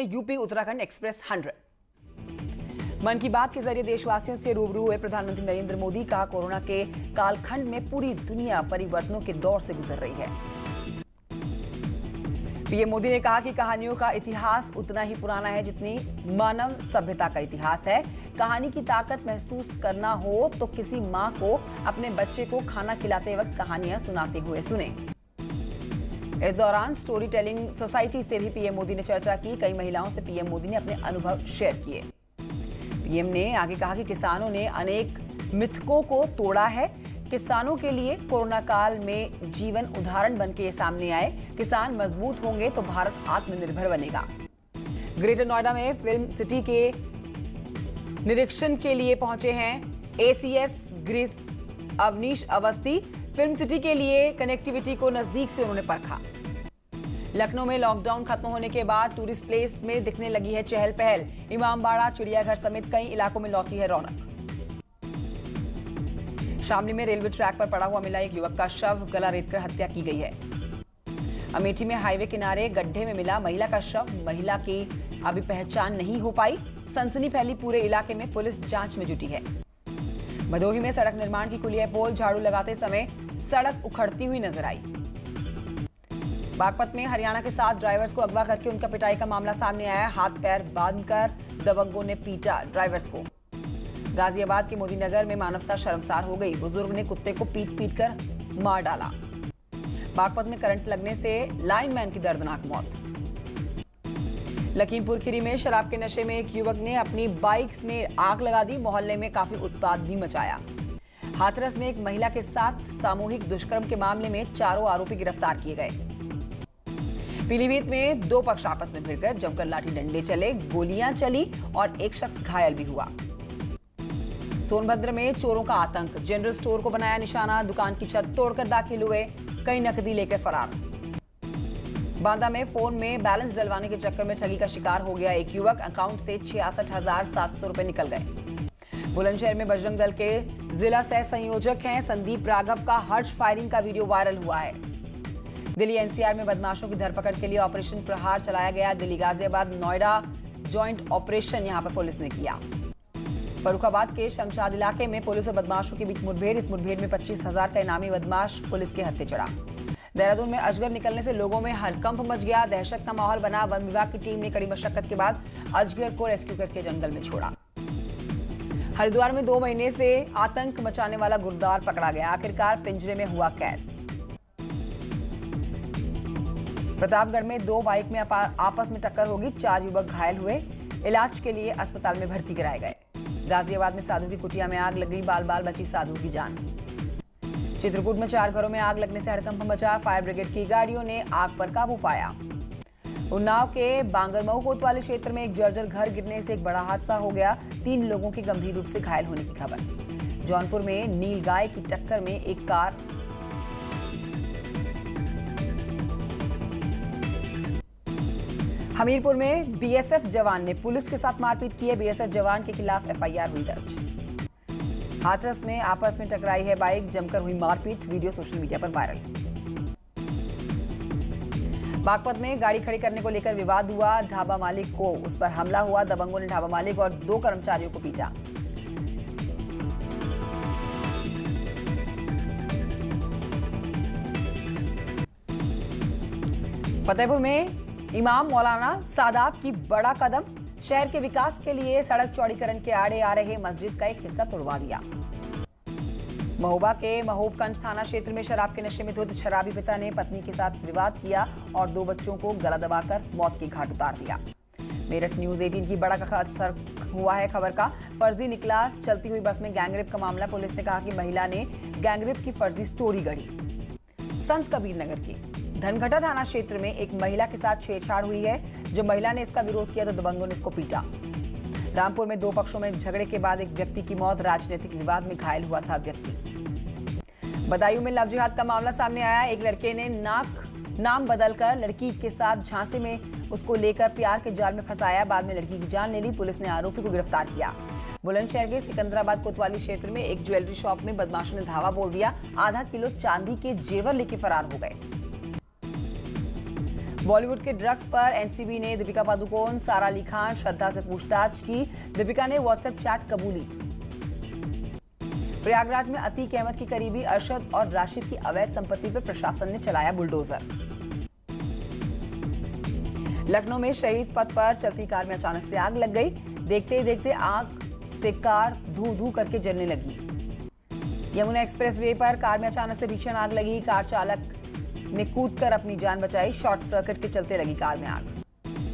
UP Uttarakhand express 100। मन की बात के जरिए देशवासियों से रूबरू हुए प्रधानमंत्री नरेंद्र मोदी का कोरोना के कालखंड में पूरी दुनिया परिवर्तनों के दौर से गुजर रही है। पीएम मोदी ने कहा कि कहानियों का इतिहास उतना ही पुराना है जितनी मानव सभ्यता का इतिहास है। कहानी की ताकत महसूस करना हो तो किसी माँ को अपने बच्चे को खाना खिलाते वक्त कहानियां सुनाते हुए सुने। इस दौरान स्टोरी टेलिंग सोसाइटी से भी पीएम मोदी ने चर्चा की। कई महिलाओं से पीएम मोदी ने अपने अनुभव शेयर किए। पीएम ने आगे कहा कि किसानों ने अनेक मिथकों को तोड़ा है। किसानों के लिए कोरोना काल में जीवन उदाहरण बनके सामने आए। किसान मजबूत होंगे तो भारत आत्मनिर्भर बनेगा। ग्रेटर नोएडा में फिल्म सिटी के निरीक्षण के लिए पहुंचे हैं एसीएस ग्रीस अवनीश अवस्थी। फिल्म सिटी के लिए कनेक्टिविटी को नजदीक से उन्होंने परखा। लखनऊ में लॉकडाउन खत्म होने के बाद टूरिस्ट प्लेस में दिखने लगी है चहल पहल। इमामबाड़ा, चिड़ियाघर समेत कई इलाकों में लौटी है रौनक। शामली में रेलवे ट्रैक पर पड़ा हुआ मिला एक युवक का शव, गला रेतकर हत्या की गई है। अमेठी में हाईवे किनारे गड्ढे में मिला महिला का शव। महिला की अभी पहचान नहीं हो पाई। सनसनी फैली पूरे इलाके में, पुलिस जांच में जुटी है। भदोही में सड़क निर्माण की खुली है पोल। झाड़ू लगाते समय सड़क उखड़ती हुई नजर आई। बागपत में हरियाणा के 7 ड्राइवर्स को अगवा करके उनका पिटाई का मामला सामने आया। हाथ पैर बांधकर दबंगों ने पीटा ड्राइवर्स को। गाजियाबाद के मोदीनगर में मानवता शर्मसार हो गई। बुजुर्ग ने कुत्ते को पीट कर मार डाला। बागपत में करंट लगने से लाइनमैन की दर्दनाक मौत। लखीमपुर खीरी में शराब के नशे में एक युवक ने अपनी बाइक में आग लगा दी। मोहल्ले में काफी उत्पात भी मचाया। हाथरस में एक महिला के साथ सामूहिक दुष्कर्म के मामले में 4 आरोपी गिरफ्तार किए गए। पीलीभीत में 2 पक्ष आपस में भिड़कर जमकर लाठी डंडे चले, गोलियां चली और एक शख्स घायल भी हुआ। सोनभद्र में चोरों का आतंक। जनरल स्टोर को बनाया निशाना। दुकान की छत तोड़कर दाखिल हुए, कई नकदी लेकर फरार। बांदा में फोन में बैलेंस डलवाने के चक्कर में ठगी का शिकार हो गया एक युवक। अकाउंट से 66,700 रुपए निकल गए। बुलंदशहर में बजरंग दल के जिला सह संयोजक हैं संदीप राघव का हर्ष फायरिंग का वीडियो वायरल हुआ है। दिल्ली एनसीआर में बदमाशों की धरपकड़ के लिए ऑपरेशन प्रहार चलाया गया। दिल्ली गाजियाबाद नोएडा जॉइंट ऑपरेशन यहां पर पुलिस ने किया। फर्रुखाबाद के शमशाद इलाके में पुलिस और बदमाशों के बीच मुठभेड़। इस मुठभेड़ में 25,000 का इनामी बदमाश पुलिस के हत्थे चढ़ा। देहरादून में अजगर निकलने से लोगों में हड़कंप मच गया। दहशत का माहौल बना। वन विभाग की टीम ने कड़ी मशक्कत के बाद अजगर को रेस्क्यू करके जंगल में छोड़ा। हरिद्वार में 2 महीने से आतंक मचाने वाला गुर्दार पकड़ा गया। आखिरकार पिंजरे में हुआ कैद। प्रतापगढ़ में 2 बाइक में आपस में टक्कर होगी। 4 युवक घायल हुए, इलाज के लिए अस्पताल में भर्ती कराए गए। गाजियाबाद में साधु की कुटिया में आग लग गई। बाल बाल बची साधु की जान। चित्रकूट में 4 घरों में आग लगने से हड़कंप मचा। फायर ब्रिगेड की गाड़ियों ने आग पर काबू पाया। उन्नाव के बांगरमऊ कोतवाली क्षेत्र में एक जर्जर घर गिरने से एक बड़ा हादसा हो गया। 3 लोगों की गंभीर रूप से घायल होने की खबर। जौनपुर में नीलगाय की टक्कर में एक कार। हमीरपुर में बीएसएफ जवान ने पुलिस के साथ मारपीट की है। बीएसएफ जवान के खिलाफ एफआईआर हुई दर्ज। हाथरस में आपस में टकराई है बाइक, जमकर हुई मारपीट। वीडियो सोशल मीडिया पर वायरल। बागपत में गाड़ी खड़ी करने को लेकर विवाद हुआ। ढाबा मालिक को उस पर हमला हुआ। दबंगों ने ढाबा मालिक और 2 कर्मचारियों को पीटा। फतेहपुर में इमाम मौलाना सादात की बड़ा कदम। शहर के विकास के लिए सड़क चौड़ीकरण के आड़े आ रहे मस्जिद का एक हिस्सा तोड़वा दिया। महोबा के महोबगंज थाना क्षेत्र में शराब के नशे में धुत शराबी पिता ने पत्नी के साथ विवाद किया और 2 बच्चों को गला दबाकर मौत की घाट उतार दिया। मेरठ न्यूज 18 की बड़ा असर हुआ है खबर का। फर्जी निकला चलती हुई बस में गैंगरेप का मामला। पुलिस ने कहा कि महिला ने गैंगरेप की फर्जी स्टोरी गढ़ी। संत कबीर नगर की धनघटा थाना क्षेत्र में एक महिला के साथ छेड़छाड़ हुई है। जब महिला ने इसका विरोध किया तो दबंगों ने इसको पीटा। रामपुर में 2 पक्षों में झगड़े के बाद एक व्यक्ति की मौत। राजनीतिक विवाद में घायल हुआ था व्यक्ति। बदायूं में लव जिहाद का मामला सामने आया। एक लड़के ने नाम बदलकर लड़की के साथ झांसे में उसको लेकर प्यार के जाल में फंसाया। बाद में लड़की की जान ले ली। पुलिस ने आरोपी को गिरफ्तार किया। बुलंदशहर के सिकंदराबाद कोतवाली क्षेत्र में एक ज्वेलरी शॉप में बदमाशों ने धावा बोल दिया। आधा किलो चांदी के जेवर लेके फरार हो गए। बॉलीवुड के ड्रग्स पर एनसीबी ने दीपिका पादुकोण, सारा अली खान, श्रद्धा से पूछताछ की। दीपिका ने व्हाट्सएप चैट कबूली। प्रयागराज में अतीक अहमद की करीबी अरशद और राशिद की अवैध संपत्ति पर प्रशासन ने चलाया बुलडोजर। लखनऊ में शहीद पथ पर चलती कार में अचानक से आग लग गई। देखते ही देखते आग से कार धू धू करके जलने लगी। यमुना एक्सप्रेसवे पर कार में अचानक से भीषण आग लगी। कार चालक ने कूदकर अपनी जान बचाई। शॉर्ट सर्किट के चलते लगी कार में आग।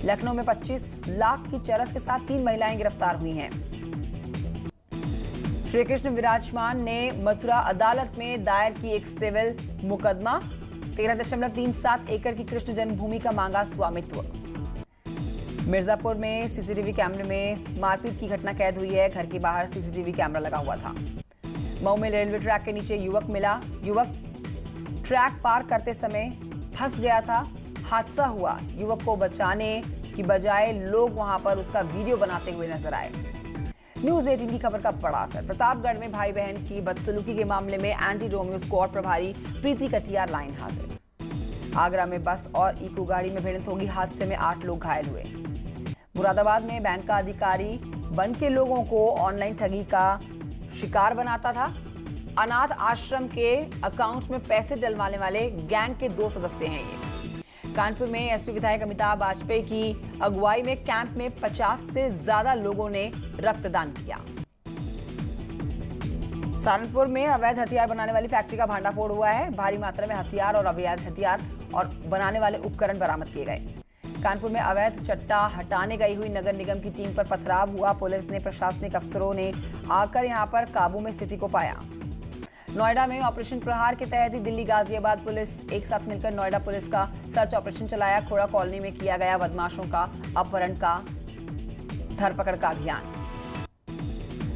लखनऊ में 25 लाख की चरस के साथ 3 महिलाएं गिरफ्तार हुई हैं। श्री कृष्ण विराजमान ने मथुरा अदालत में दायर की एक सिविल मुकदमा। 13.37 एकड़ की कृष्ण जन्मभूमि का मांगा स्वामित्व। मिर्जापुर में सीसीटीवी कैमरे में मारपीट की घटना कैद हुई है। घर के बाहर सीसीटीवी कैमरा लगा हुआ था। मऊ में रेलवे ट्रैक के नीचे युवक मिला। युवक ट्रैक पार करते समय फंस गया था। हादसा हुआ। युवक को बचाने की बजाय लोग वहां पर उसका वीडियो बनाते हुए नजर आए। न्यूज 18 की खबर का बड़ा असर। प्रतापगढ़ में भाई बहन की बदसलूकी के मामले में एंटी रोमियो स्क्वाड प्रभारी प्रीति कटियार लाइन हाजिर। आगरा में बस और इको गाड़ी में भिड़ंत होगी। हादसे में 8 लोग घायल हुए। मुरादाबाद में बैंक का अधिकारी बन के लोगों को ऑनलाइन ठगी का शिकार बनाता था। अनाथ आश्रम के अकाउंट्स में पैसे डलवाने वाले गैंग के 2 सदस्य हैं ये। कानपुर में एसपी विधायक अमिताभ वाजपेयी की अगुवाई में कैंप में 50 से ज्यादा लोगों ने रक्तदान किया। सहारनपुर में अवैध हथियार बनाने वाली फैक्ट्री का भांडाफोड़ हुआ है। भारी मात्रा में हथियार और अवैध हथियार और बनाने वाले उपकरण बरामद किए गए। कानपुर में अवैध चट्टा हटाने गई हुई नगर निगम की टीम पर पथराव हुआ। पुलिस ने, प्रशासनिक अफसरों ने आकर यहां पर काबू में स्थिति को पाया। नोएडा में ऑपरेशन प्रहार के तहत ही दिल्ली गाजियाबाद पुलिस एक साथ मिलकर नोएडा पुलिस का सर्च ऑपरेशन चलाया। खोड़ा कॉलोनी में किया गया बदमाशों का अपहरण का धरपकड़ का अभियान।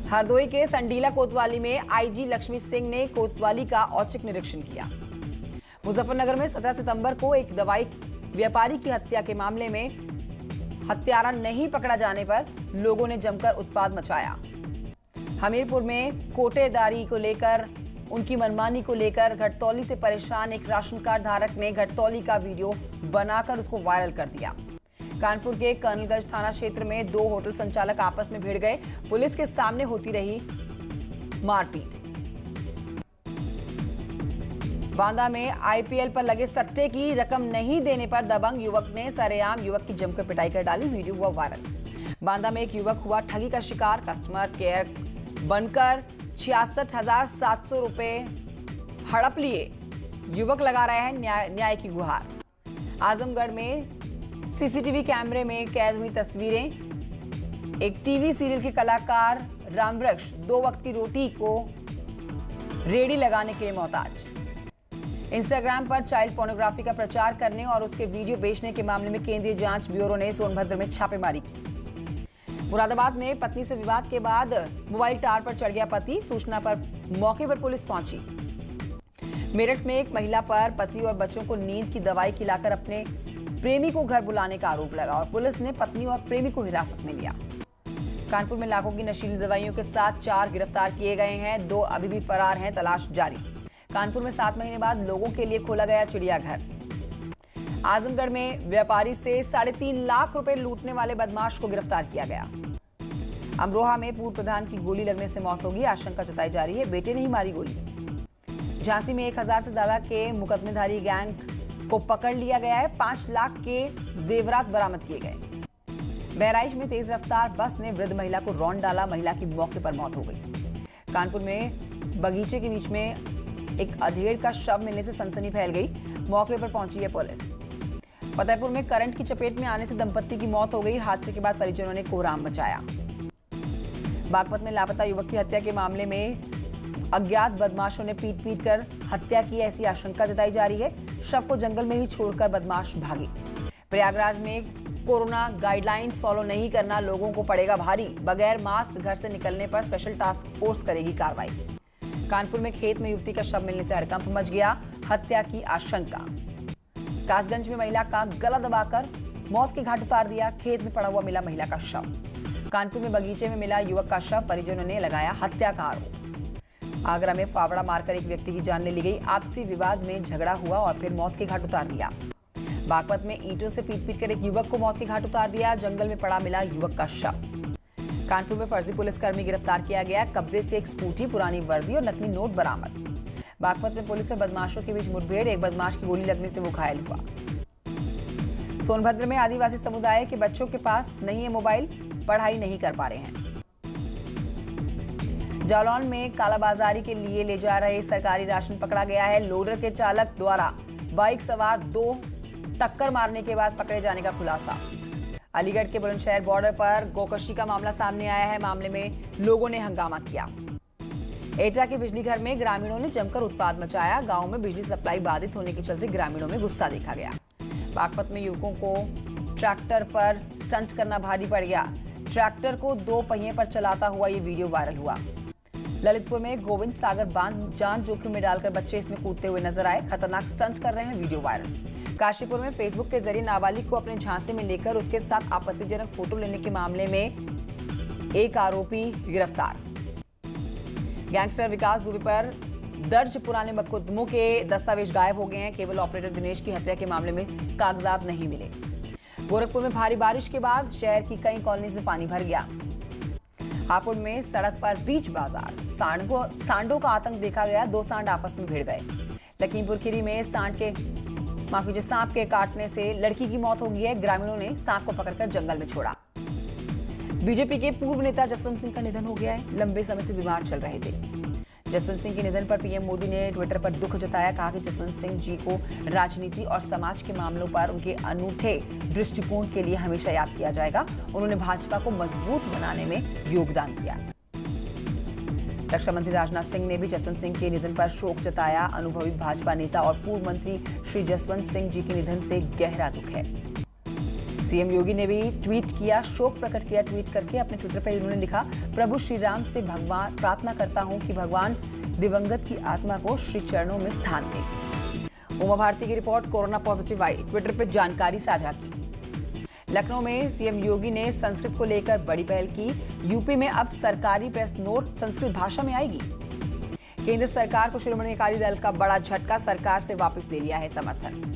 हरदोई के संडीला कोतवाली में आईजी लक्ष्मी सिंह ने कोतवाली का औचक निरीक्षण किया। मुजफ्फरनगर में 17 सितंबर को एक दवाई व्यापारी की हत्या के मामले में हत्यारा नहीं पकड़ा जाने पर लोगों ने जमकर उत्पात मचाया। हमीरपुर में कोटेदारी को लेकर, उनकी मनमानी को लेकर घटतौली से परेशान एक राशन कार्ड धारक ने घटतौली का वीडियो बनाकर उसको वायरल कर दिया। कानपुर के कर्नलगंज थाना क्षेत्र में 2 होटल संचालक आपस में भिड़ गए। पुलिस के सामने होती रही मारपीट। बांदा में आईपीएल पर लगे सट्टे की रकम नहीं देने पर दबंग युवक ने सरेआम युवक की जमकर पिटाई कर डाली। वीडियो हुआ वायरल। बांदा में एक युवक हुआ ठगी का शिकार। कस्टमर केयर बनकर 66,700 रुपए हड़प लिए। युवक लगा रहे हैं न्याय की गुहार। आजमगढ़ में सीसीटीवी कैमरे में कैद हुई तस्वीरें। एक टीवी सीरियल के कलाकार रामवृक्ष 2 वक्त की रोटी को रेडी लगाने के लिए मोहताज। इंस्टाग्राम पर चाइल्ड पोर्नोग्राफी का प्रचार करने और उसके वीडियो बेचने के मामले में केंद्रीय जांच ब्यूरो ने सोनभद्र में छापेमारी की। मुरादाबाद में पत्नी से विवाद के बाद मोबाइल टावर पर चढ़ गया पति। सूचना पर मौके पर पुलिस पहुंची। मेरठ में एक महिला पर पति और बच्चों को नींद की दवाई खिलाकर अपने प्रेमी को घर बुलाने का आरोप लगा और पुलिस ने पत्नी और प्रेमी को हिरासत में लिया। कानपुर में लाखों की नशीली दवाइयों के साथ 4 गिरफ्तार किए गए हैं। 2 अभी भी फरार हैं, तलाश जारी। कानपुर में 7 महीने बाद लोगों के लिए खोला गया चिड़ियाघर। आजमगढ़ में व्यापारी से 3.5 लाख रुपए लूटने वाले बदमाश को गिरफ्तार किया गया। अमरोहा में पूर्व प्रधान की गोली लगने से मौत होगी। आशंका जताई जा रही है बेटे ने ही मारी गोली। झांसी में 1000 से ज्यादा के मुकदमेधारी गैंग को पकड़ लिया गया है। 5 लाख के जेवरात बरामद किए गए। बहराइच में तेज रफ्तार बस ने वृद्ध महिला को रौंद डाला। महिला की मौके पर मौत हो गई। कानपुर में बगीचे के बीच में एक अधेड़ का शव मिलने से सनसनी फैल गई। मौके पर पहुंची है पुलिस। फतेहपुर में करंट की चपेट में आने से दंपत्ति की मौत हो गई। हादसे के बाद परिजनों ने कोहराम मचाया। बागपत में लापता युवक की हत्या के मामले में अज्ञात बदमाशों ने पीट कर हत्या की, ऐसी आशंका जताई जा रही है। शव को जंगल में ही छोड़कर बदमाश भागे। प्रयागराज में कोरोना गाइडलाइंस फॉलो नहीं करना लोगों को पड़ेगा भारी। बगैर मास्क घर से निकलने पर स्पेशल टास्क फोर्स करेगी कार्रवाई। कानपुर में खेत में युवती का शव मिलने से हड़कंप मच गया। हत्या की आशंका। कासगंज में महिला का गला दबाकर मौत के घाट उतार दिया। खेत में पड़ा हुआ मिला महिला का शव। कानपुर में बगीचे में मिला युवक का शव। परिजनों ने लगाया हत्या का आरोप। आगरा में फावड़ा मारकर एक व्यक्ति की जान ले ली गई। आपसी विवाद में झगड़ा हुआ और फिर मौत के घाट उतार दिया। बागपत में ईंटों से पीट कर एक युवक को मौत के घाट उतार दिया। जंगल में पड़ा मिला युवक का शव। कानपुर में फर्जी पुलिसकर्मी गिरफ्तार किया गया। कब्जे से एक स्कूटी, पुरानी वर्दी और नकली नोट बरामद। बागपत में पुलिस और बदमाशों के बीच मुठभेड़, एक बदमाश की गोली लगने से वो घायल हुआ। सोनभद्र में आदिवासी समुदाय के बच्चों के पास नहीं है मोबाइल, पढ़ाई नहीं कर पा रहे हैं। जालौन में कालाबाजारी के लिए ले जा रहे सरकारी राशन पकड़ा गया है। लोडर के चालक द्वारा बाइक सवार 2 टक्कर मारने के बाद पकड़े जाने का खुलासा। अलीगढ़ के बुलंदशहर बॉर्डर पर गोकशी का मामला सामने आया है। मामले में लोगों ने हंगामा किया। एटा के बिजली घर में ग्रामीणों ने जमकर उत्पाद मचाया। गांव में बिजली सप्लाई बाधित होने के चलते ग्रामीणों में गुस्सा देखा गया। बागपत में युवकों को ट्रैक्टर पर स्टंट करना भारी पड़ गया। ट्रैक्टर को 2 पहिए पर चलाता हुआ ये वीडियो वायरल हुआ। ललितपुर में गोविंद सागर बांध जान जोखिम में डालकर बच्चे इसमें कूदते हुए नजर आए। खतरनाक स्टंट कर रहे हैं, वीडियो वायरल। काशीपुर में फेसबुक के जरिए नाबालिग को अपने झांसे में लेकर उसके साथ आपत्तिजनक फोटो लेने के मामले में एक आरोपी गिरफ्तार। गैंगस्टर विकास दुबे पर दर्ज पुराने मुकदमों के दस्तावेज गायब हो गए हैं। केवल ऑपरेटर दिनेश की हत्या के मामले में कागजात नहीं मिले। गोरखपुर में भारी बारिश के बाद शहर की कई कॉलोनीज में पानी भर गया। हापुड़ में सड़क पर बीच बाजार सांडों का आतंक देखा गया। 2 सांड आपस में भिड़ गए। लखीमपुर खीरी में सांप के काटने से लड़की की मौत हो गई है। ग्रामीणों ने सांप को पकड़कर जंगल में छोड़ा। बीजेपी के पूर्व नेता जसवंत सिंह का निधन हो गया है। लंबे समय से बीमार चल रहे थे। जसवंत सिंह के निधन पर पीएम मोदी ने ट्विटर पर दुख जताया। कहा कि जसवंत सिंह जी को राजनीति और समाज के मामलों पर उनके अनूठे दृष्टिकोण के लिए हमेशा याद किया जाएगा। उन्होंने भाजपा को मजबूत बनाने में योगदान दिया। रक्षा मंत्री राजनाथ सिंह ने भी जसवंत सिंह के निधन पर शोक जताया। अनुभवी भाजपा नेता और पूर्व मंत्री श्री जसवंत सिंह जी के निधन से गहरा दुख है। सीएम योगी ने भी ट्वीट किया, शोक प्रकट किया। ट्वीट करके अपने ट्विटर पर उन्होंने लिखा, प्रभु श्री राम से भगवान प्रार्थना करता हूं कि भगवान दिवंगत की आत्मा को श्री चरणों में स्थान दे। उमा भारती की रिपोर्ट कोरोना पॉजिटिव आई, ट्विटर पर जानकारी साझा की। लखनऊ में सीएम योगी ने संस्कृत को लेकर बड़ी पहल की। यूपी में अब सरकारी प्रेस नोट संस्कृत भाषा में आएगी। केंद्र सरकार को शिरोमणि अकाली दल का बड़ा झटका, सरकार से वापस ले लिया है समर्थन।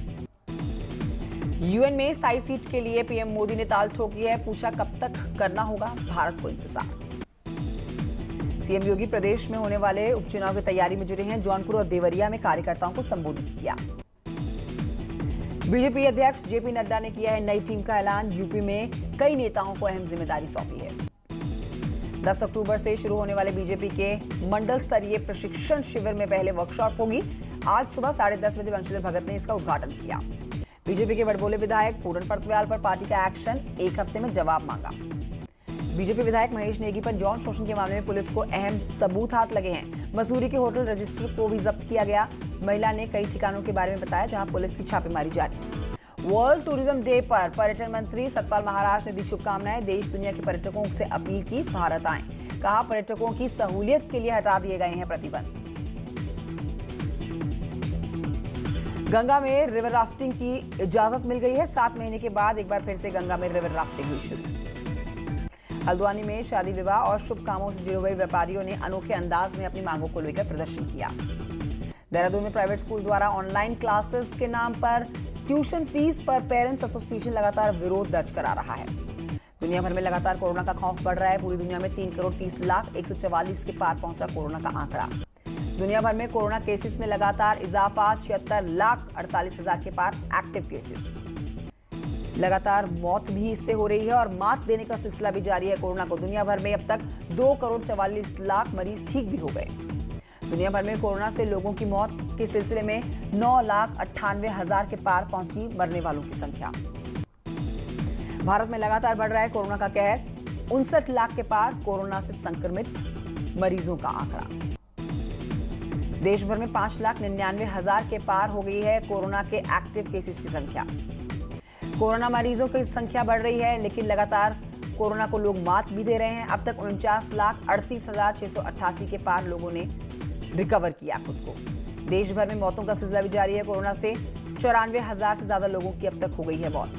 यूएन में स्थायी सीट के लिए पीएम मोदी ने ताल ठोकी है। पूछा कब तक करना होगा भारत को इंतजार। सीएम योगी प्रदेश में होने वाले उपचुनाव की तैयारी में जुटे हैं। जौनपुर और देवरिया में कार्यकर्ताओं को संबोधित किया। बीजेपी अध्यक्ष जेपी नड्डा ने किया है नई टीम का ऐलान। यूपी में कई नेताओं को अहम जिम्मेदारी सौंपी है। 10 अक्टूबर से शुरू होने वाले बीजेपी के मंडल स्तरीय प्रशिक्षण शिविर में पहले वर्कशॉप होगी। आज सुबह 10:30 बजे वंशीधर भगत ने इसका उद्घाटन किया। बीजेपी के बड़बोले विधायक पूरन फर्तवाल पर पार्टी का एक्शन, 1 हफ्ते में जवाब मांगा। बीजेपी विधायक महेश नेगी पर यौन शोषण के मामले में पुलिस को अहम सबूत हाथ लगे हैं। मसूरी के होटल रजिस्टर को भी जब्त किया गया। महिला ने कई ठिकानों के बारे में बताया जहां पुलिस की छापेमारी जारी। वर्ल्ड टूरिज्म डे पर पर्यटन मंत्री सतपाल महाराज ने दी शुभकामनाएं। देश दुनिया के पर्यटकों से अपील की, भारत आएं। कहा पर्यटकों की सहूलियत के लिए हटा दिए गए हैं प्रतिबंध। गंगा में रिवर राफ्टिंग की इजाजत मिल गई है। 7 महीने के बाद एक बार फिर से गंगा में रिवर राफ्टिंग हुई शुरू। हल्द्वानी में शादी विवाह और शुभ कामों से जुड़े हुए व्यापारियों ने अनोखे अंदाज में अपनी मांगों को लेकर प्रदर्शन किया। देहरादून में प्राइवेट स्कूल द्वारा ऑनलाइन क्लासेस के नाम पर ट्यूशन फीस पर पेरेंट्स एसोसिएशन लगातार विरोध दर्ज करा रहा है। दुनिया भर में लगातार कोरोना का खौफ बढ़ रहा है। पूरी दुनिया में 3,30,00,144 के पार पहुंचा कोरोना का आंकड़ा। दुनिया भर में कोरोना केसेस में लगातार इजाफा, 76,48,000 के पार एक्टिव केसेस। लगातार मौत भी इससे हो रही है और मात देने का सिलसिला भी जारी है। कोरोना को दुनिया भर में अब तक 2,44,00,000 मरीज ठीक भी हो गए। दुनिया भर में कोरोना से लोगों की मौत के सिलसिले में 9,98,000 के पार पहुंची मरने वालों की संख्या। भारत में लगातार बढ़ रहा है कोरोना का कहर। 59 लाख के पार कोरोना से संक्रमित मरीजों का आंकड़ा। देश भर में 5,99,000 के पार हो गई है कोरोना के एक्टिव केसेस की संख्या। कोरोना मरीजों की संख्या बढ़ रही है, लेकिन लगातार कोरोना को लोग मात भी दे रहे हैं। अब तक 49,38,688 के पार लोगों ने रिकवर किया खुद को। देश भर में मौतों का सिलसिला भी जारी है। कोरोना से 94,000 से ज्यादा लोगों की अब तक हो गई है मौत।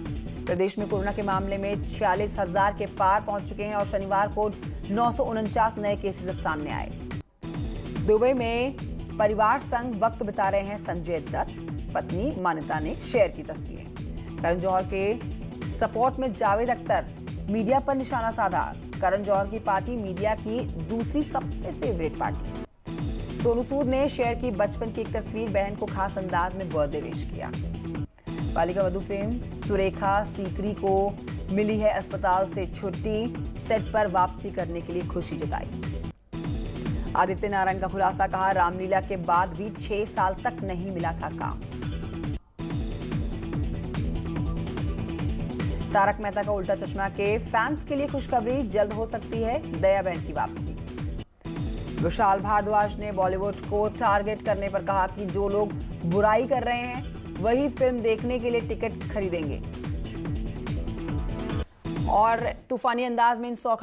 प्रदेश में कोरोना के मामले में 46,000 के पार पहुंच चुके हैं और शनिवार को 949 नए केसेस अब सामने आए। दुबई में परिवार संग वक्त बिता रहे हैं संजय दत्त। पत्नी मान्यता ने शेयर की तस्वीरें। करण जौहर के सपोर्ट में जावेद अख्तर मीडिया पर निशाना साधा। करण जौहर की पार्टी मीडिया की दूसरी सबसे फेवरेट पार्टी। सोनू सूद ने शेयर की बचपन की एक तस्वीर, बहन को खास अंदाज में बर्थडे विश किया। बालिका वधू फेम सुरेखा सीकरी को मिली है अस्पताल से छुट्टी, सेट पर वापसी करने के लिए खुशी जताई। आदित्य नारायण का खुलासा, कहा रामलीला के बाद भी 6 साल तक नहीं मिला था काम। तारक मेहता का उल्टा चश्मा के फैंस के लिए खुशखबरी, जल्द हो सकती है दया बहन की वापसी। विशाल भारद्वाज ने बॉलीवुड को टारगेट करने पर कहा कि जो लोग बुराई कर रहे हैं वही फिल्म देखने के लिए टिकट खरीदेंगे। और तूफानी अंदाज में इन 100